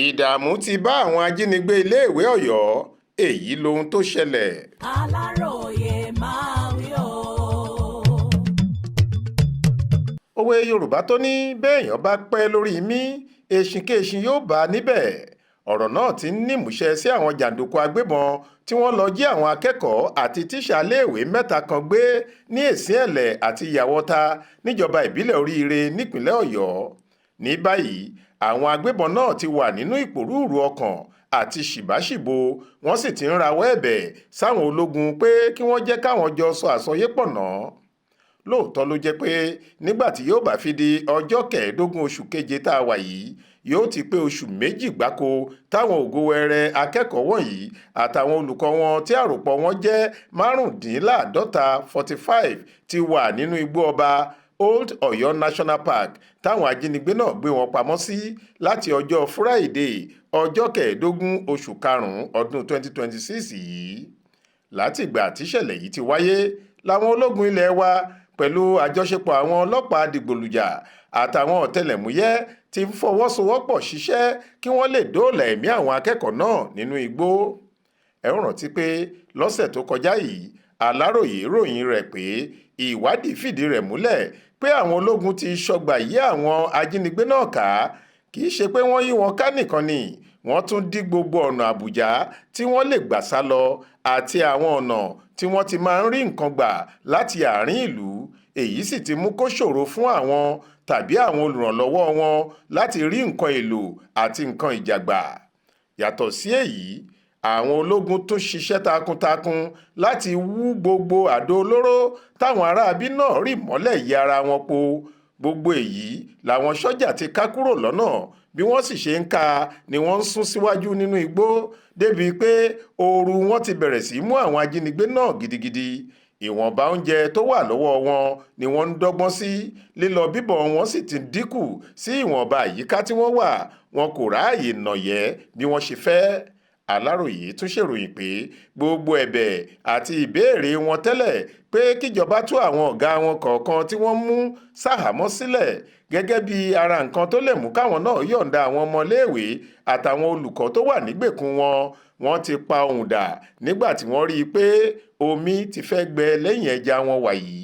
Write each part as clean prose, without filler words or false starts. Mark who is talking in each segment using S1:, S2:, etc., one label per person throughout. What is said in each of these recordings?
S1: ìdààmú ti bá àwọn ajínigbé iléèwé Ọ̀yọ́ èyí lohun tó ṣẹlẹ̀.
S2: Aláròye máa wí o.
S1: òwe Yorùbá tó ní béèyàn bá pẹ́ lórí imí eṣinkéṣin yóò bá a níbẹ̀. ọ̀rọ̀ náà ti ń nímúṣẹ sí àwọn jàǹdùkú agbébọn tí wọ́n lọ jí àwọn akẹ́kọ̀ọ́ àti tíṣà iléèwé mẹ́ta kan gbé ní Èsìẹ̀lẹ̀ àti Ìyàwọ́ta níjọba ìbílẹ̀ Oríire nípínlẹ̀ Ọ̀yọ́. ní báyìí àwọn agbébọn náà ti wà nínú ìpòrúurú ọkàn àti ṣìbáṣìbo wọ́n sì ti ń rawọ́ ẹ̀bẹ̀ sáwọn ológun pé kí wọ́n jẹ́ káwọn jọ sọ àsọyépọ̀ náà. lóòótọ́ ló jẹ́ pé nígbà tí yóò bá fi di ọjọ́ 15 oṣù keje tá a wà yìí yóò ti pé oṣù méjì gbáko táwọn ògówẹrẹ akẹ́kọ̀ọ́ wọ̀nyí àtàwọn olùkọ́ wọn tí àròpọ̀ wọn jẹ́ 45 ti wà nínú igbó ọba Old Ọ̀yọ́ National Park táwọn ajínigbé náà gbé wọn pamọ́ sí láti ọjọ́ Friday ọjọ́ 15 oṣù karùn-ún ọdún 2026 yìí. látìgbà tíṣẹ̀lẹ̀ yìí ti wáyé làwọn ológun ilẹ̀ wa pẹ̀lú àjọṣepọ̀ àwọn ọlọ́pàá dìgbòlùjà àtàwọn ọ̀tẹlẹ̀múyẹ́ ti ń fọwọ́sowọ́pọ̀ ṣiṣẹ́ kí wọ́n lè dóòlà ẹ̀mí àwọn akẹ́kọ̀ọ́ náà nínú igbó. ẹ ń rántí pé lọ́sẹ̀ tó kọjá yìí Aláròyé ròyìn rẹ̀ pé ìwádìí fìdí rẹ̀ múlẹ̀ pé àwọn ológun ti ṣọgbà yí àwọn ajínigbé náà ká. kì í ṣe pé wọ́n yí wọn ká nìkan ni wọ́n tún dí gbogbo ọ̀nà àbújá tí wọ́n lè gbà sá lọ àti àwọn ọ̀nà tí wọ́n ti máa ń rí nǹkan gbà láti àárín ìlú. èyí sì ti mú kó ṣòro fún àwọn tàbí àwọn olùrànlọ́wọ́ wọn láti rí nǹkan èlò àti nǹkan ìjà gbà. yàtọ̀ sí èyí àwọn ológun tún ṣiṣẹ́ takuntakun láti wú gbogbo àdó olóró táwọn aráabí náà rì mọ́lẹ̀ yí ara wọn po. gbogbo èyí làwọn sọ́jà ti ká kúrò lọ́nà bí wọ́n sì ṣe ń ká ni wọ́n ń sún síwájú nínú igbó débìí pé ooru wọn ti bẹ̀rẹ̀ sí mú àwọn ajínigbé náà gidigidi. ìwọ̀nba oúnjẹ tó wà lọ́wọ́ wọn ni wọ́n ń dọ́gbọ́n sí lílọ bíbọ̀ wọn sì ti dínkù sí ìwọ̀nba àyíká tí wọ́n wà wọn kò ráàyè nàyẹ́ bí wọ́n ṣe fẹ́. Aláròyé tún ṣèròyìn pé gbogbo ẹ̀bẹ̀ àti ìbéèrè wọn tẹ́lẹ̀ pé kíjọba tú àwọn ọ̀gá wọn kọ̀ọ̀kan tí wọ́n mú ṣahámọ́ sílẹ̀ gẹ́gẹ́ bí ara nǹkan tó lè mú káwọn náà yọ̀ǹda àwọn ọmọléèwé àtàwọn olùkọ́ tó wà nígbèkùn wọn ti pa ohùn dà nígbà tí wọ́n rí i pé omi ti fẹ́ gbẹ lẹ́yìn ẹja wọn wàyí.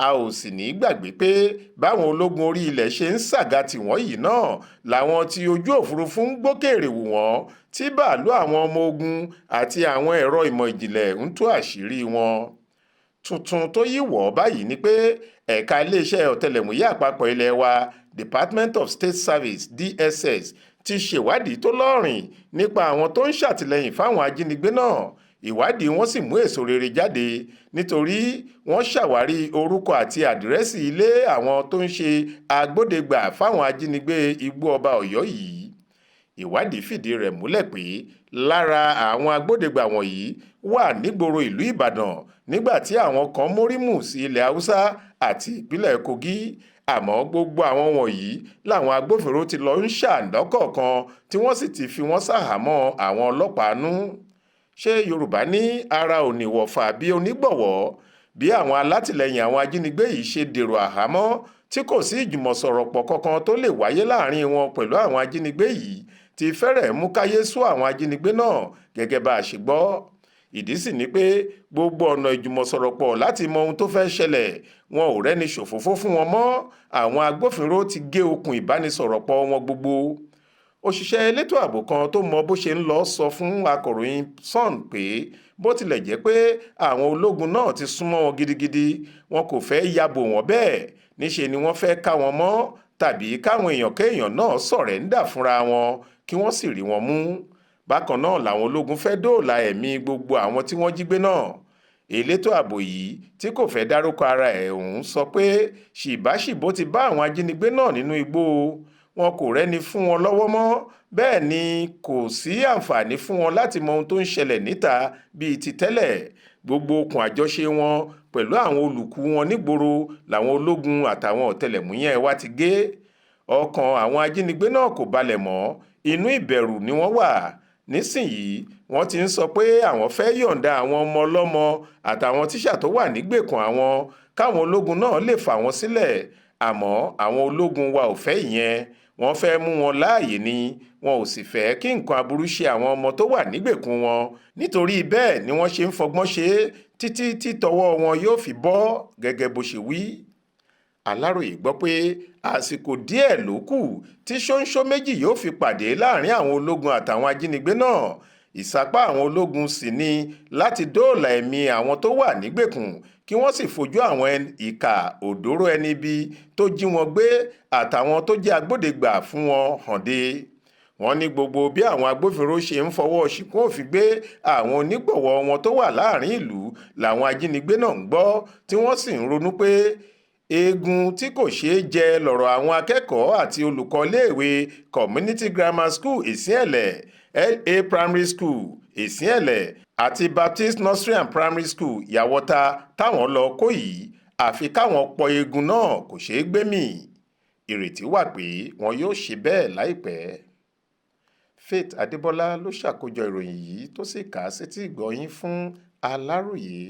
S1: a ò sì ní gbàgbé pé báwọn ológun orí ilẹ̀ ṣe ń ṣàgàtì wọ́n yìí náà làwọn tí ojú òfurufú ń gbókèèrè wù wọ́n tí bàálù àwọn ọmọ ogun àti àwọn ẹ̀rọ ìmọ̀ ìjìnlẹ̀ ń tú àṣírí wọn. tuntun tó yí wọ̀ báyìí ni pé ẹ̀ka iléeṣẹ́ ọ̀tẹlẹ̀múyẹ́ àpapọ̀ ilẹ̀ wa Department of State Service DSS ti ṣèwádìí tó lọ́rìn nípa àwọn tó ń ṣàtìlẹ́yìn fáwọn ajínigbé náà. ìwádìí wọn sì mú èso rere jáde nítorí wọ́n ṣàwárí orúkọ àti àdírẹ́sì ilé àwọn tó ń ṣe agbódegbà fáwọn ajínigbé igbó ọba Ọ̀yọ́ yìí. ìwádìí fìdí rẹ̀ múlẹ̀ pé lára àwọn agbódegbà wọ̀nyí wà nígboro ìlú Ìbàdàn nígbà tí àwọn kan mórímù sí ilẹ̀ Haúsá àti ìpínlẹ̀ Kogi. àmọ́ gbogbo àwọn wọ̀nyí làwọn agbófinró ti lọ ń ṣàǹdọ́kọ̀ọ̀kan tí wọ́n sì ti fi wọ́n ṣàhámọ́ àwọn ọlọ́pàá nú. ṣé Yorùbá ní ara ò ní wọ̀fà bí onígbọ̀wọ́? bí àwọn alátìlẹyìn àwọn ajínigbé yìí ṣe dèrò àhámọ́ tí kò sí ìjùmọ̀sọ̀rọ̀pọ̀ kankan tó lè wáyé láàrin wọn pẹ̀lú àwọn ajínigbé yìí ti fẹ́rẹ̀ mú káyé sú àwọn ajínigbé náà gẹ́gẹ́ bá a ṣe gbọ́. ìdí sì ni pé gbogbo ọ̀nà ìjùmọ̀sọ̀rọ̀pọ̀ láti mọ ohun tó fẹ́ ṣẹlẹ̀ wọn ò rẹ́ni ṣòfófó fún wọn mọ́. àwọn agbófinró ti gé okùn ìbánisọ̀rọ̀pọ̀ wọn gbogbo. òṣìṣẹ́ elétò ààbò kan tó mọ bó ṣe ń lọ sọ fún akọ̀ròyìn Sun pé bó tilẹ̀ jẹ́ pé àwọn ológun náà ti súnmọ́ wọn gidigidi wọn kò fẹ́ yabò wọ́n bẹ́ẹ̀ níṣe ni wọ́n fẹ́ ká wọn mọ́ tàbí káwọn èèyàn kéèyàn náà sọ̀rẹ́ńdà fúnra wọn kí wọ́n sì rí wọn mú. bákan náà làwọn ológun fẹ́ dóòlà ẹ̀mí gbogbo àwọn tí wọ́n jí gbé náà. elétò ààbò yìí tí kò fẹ́ dárúkọ ara ẹ̀ ọ̀hún sọ pé ṣìbáṣìbó ti bá àwọn ajínigbé náà nínú igbó wọn kò rẹ́ni fún wọn lọ́wọ́ mọ́ bẹ́ẹ̀ ni kò sí àǹfààní fún wọn láti mọ ohun tó ń ṣẹlẹ̀ níta bíi ti tẹ́lẹ̀. gbogbo okùn àjọṣe wọn pẹ̀lú àwọn olùkú wọn nígboro làwọn ológun àtàwọn ọ̀tẹlẹ̀múyẹ́ wa ti gé. ọkàn àwọn ajínigbé náà kò balẹ̀ mọ́ inú ìbẹ̀rù ni wọ́n wà. nísìnyí wọ́n ti ń sọ pé àwọn fẹ́ yọ̀ǹda àwọn ọmọ ọlọ́mọ àtàwọn tíṣà tó wà nígbèkùn àwọn káwọn ológun náà lè fà wọ́n sílẹ̀ àmọ́ àwọn ológun wa ò fẹ́ ìyẹn. wọ́n fẹ́ mú wọn láàyè ni wọn ò sì fẹ́ kí nǹkan aburú ṣe àwọn ọmọ tó wà nígbèkùn wọn nítorí bẹ́ẹ̀ ni wọ́n ṣe ń fọgbọ́n ṣe é títí tí tọwọ́ wọn yóò fi bọ́ gẹ́gẹ́ bó ṣe wí. Aláròyé gbọ́ pé àsìkò díẹ̀ ló kù tí ṣóńṣó méjì yóò fi pàdé láàrin àwọn ológun àtàwọn ajínigbé náà. Ìsapá àwọn ológun sì ni láti dóòlà ẹ̀mí àwọn tó wà nígbèkùn kí wọ́n sì fojú àwọn ìkà òdòró ẹni ibi tó jí wọn gbé àtàwọn tó jẹ́ agbódegbà fún wọn hàn dé. Wọ́n ní gbogbo bí àwọn agbófinró ṣe ń fọwọ́ ṣìkún òfin gbé àwọn onígbọ̀wọ́ wọn tó wà láàrin ìlú làwọn ajínigbé náà ń gbọ́ tí wọ́n sì ń ronú pé eegun tí kò ṣeé jẹ lọ̀rọ̀ àwọn akẹ́kọ̀ọ́ àti olùkọ́ iléèwé Community Grammar School Ìsíẹ̀lẹ̀, LA Primary School Ìsíẹ̀lẹ̀ àti Baptist Nursery and Primary School Yàwọ́ta táwọn lọ kó yìí àfi káwọn pọ eegun náà kò ṣeé gbé mì. Ìrètí wà pé wọn yóò ṣe bẹ́ẹ̀ láìpẹ́. Faith Adébọ́lá ló ṣàkójọ ìròyìn yìí tó sì kà á sétí ìgbọ́ yín fún Aláròyé.